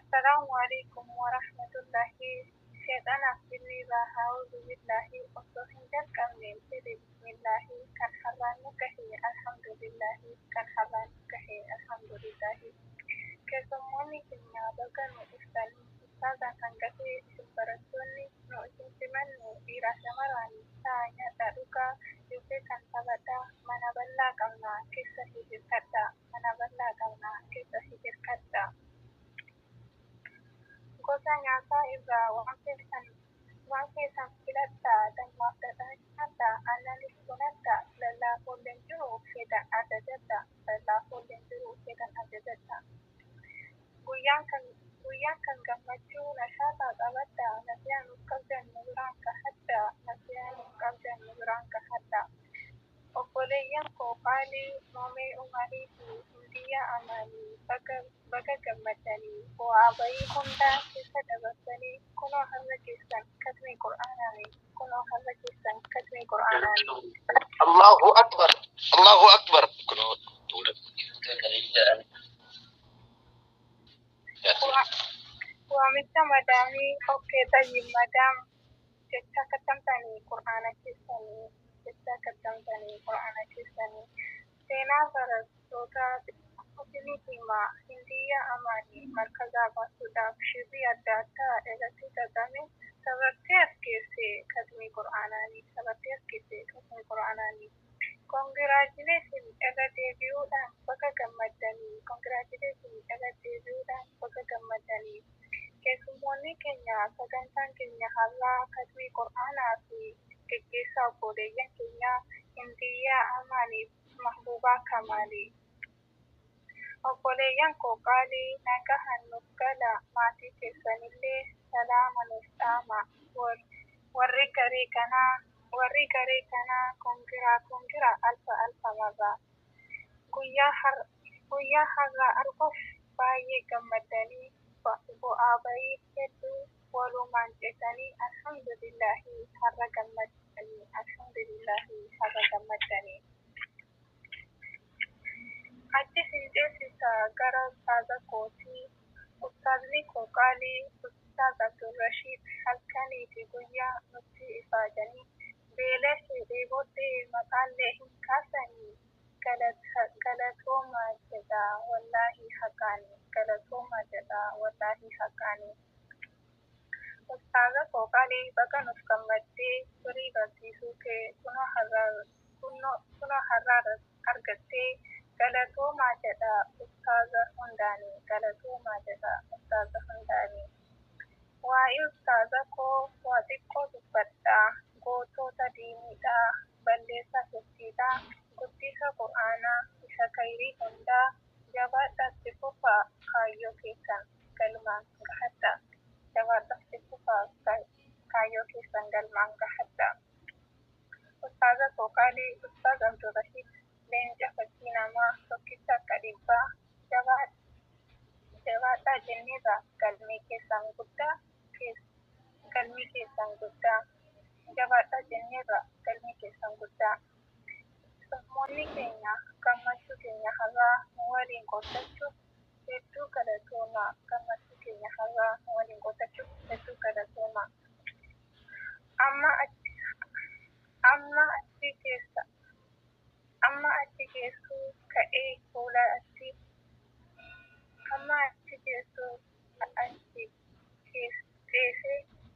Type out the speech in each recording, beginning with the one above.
السلام عليكم ورحمة الله. شيطان أفضل أعوذ بالله وصفين كامل بسم الله كان حرانك هي الحمد لله كان حرانك هي الحمد لله كسموني كنا بكن إفتن إفتادا كان كثير سبرتوني نو إسمتمني إلى شمراني تانيا تاروكا يوكي كان سبتا من بلا كنا كيسا هجر كتا من بلا كنا كيسا هجر كتا gosa nyaataa irraa waan keessan filadhaa dammaaqadhaa nyaadhaa aannanis bunadhaa lallaafoolleen jiru fedhan ajajadhaa guyyaan kan gammachuu nashaataa qabadhaa nasiyaan nuuf qabdan nu biraan kahadhaa obboleeyyan koo qaalii moomee umarii fi hundiyyaa amaanii baga gammadanii bu'aa bayii hundaa keessa dabarsanii kunoo har'a keessan katmii qur'aanaanii الله أكبر الله أكبر. waamicha madaamii okkee tayyib madaam jecha kattamtanii qur'aana keessanii seenaa barattoota isinii himaa hindiyyaa amaanii markazaa baasuudhaaf shirrii adda addaa irratti xaxame sabartee as geesse katmii qur'aanaanii Congratulations irra deebi'uudhaan baga gammadanii keessummoonni keenya sagantaan keenya har'aa katmii qur'aanaa fi geggeessaa obboleeyyan keenya hindiyyaa amaaniif mahbuubaa kamaalii obboleeyyan koo qaalii nagahan nuuf gala maatii keessanillee salaama nuuf dhaama warri garee kanaa kongiraa alfa marraa guyyaa har'aa arguuf baay'ee gammadanii bu'aa bayii hedduu walumaan ceesanii alhamdulillahi har'a gammaddanii achi sinceessisa gara ustaaza kootii ustaazni koo qaalii ustaaz Abdulrashiid halkanii fi guyyaa nutti ifaajanii beelee fi dheebotee maqaallee hin kaasanii galatoomaa jedha wallaahi haqaanii ustaaza koo qaalii baga nuuf gammaddee firii barsiisuu kee kunoo har'aa argattee galatoomaa jedha ustaaza hundaanii waa'ee ustaaza koo waa xiqqoo dubbadhaa gootota diiniidhaa balleessaa sochiidhaa guddisa qur'aanaa isa khayrii hundaa jabaadhaatti fufaa kaayyoo keessan galmaan gahadhaa ustaaza koo qaalii ustaaz Abdulrashiid leenca fakkii namaa tokkicha akka dhibbaa jabaadhaa jenneerra galmii keessan guddaa Sammoonni keenya gammachuu keenya har'aa nu waliin qoodachuuf hedduu galatoomaa. Amma achi geessuu ka'ee fuula achi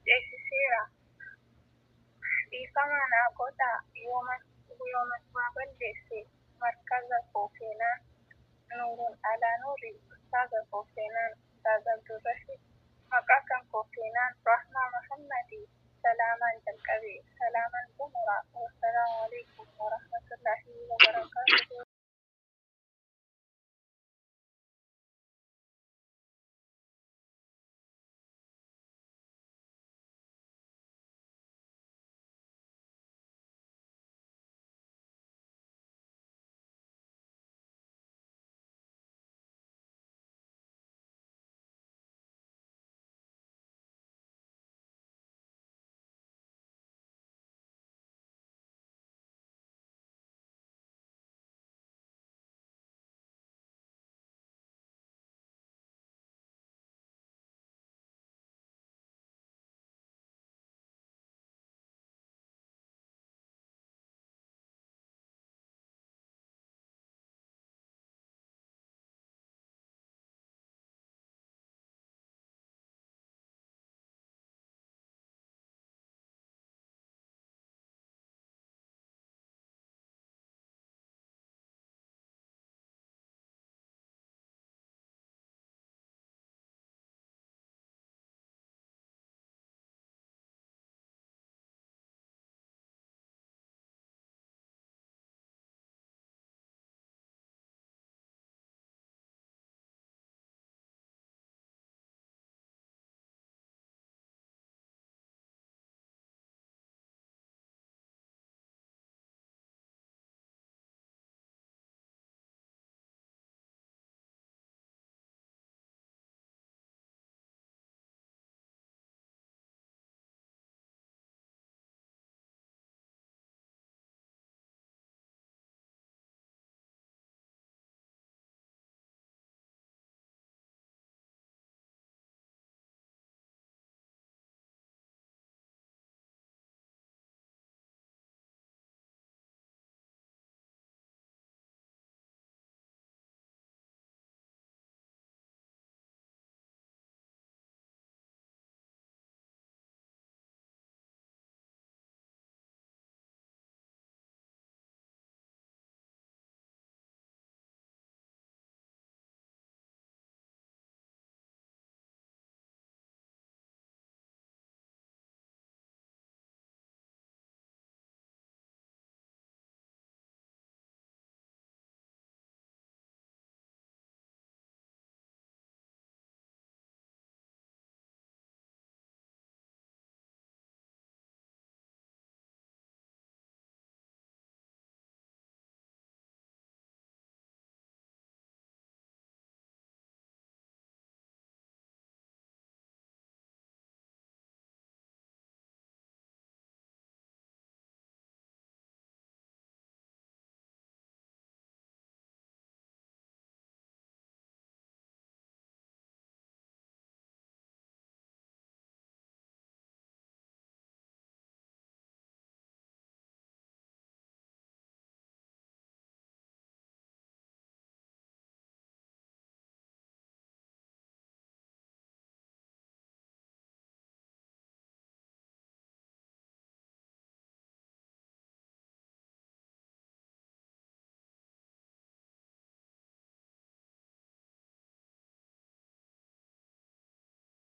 ceesiseera. Dhiifama naa godhaa yooman waa balleesse markaza koo seenaan nuurun alaa nuuri ustaaza koo seenaan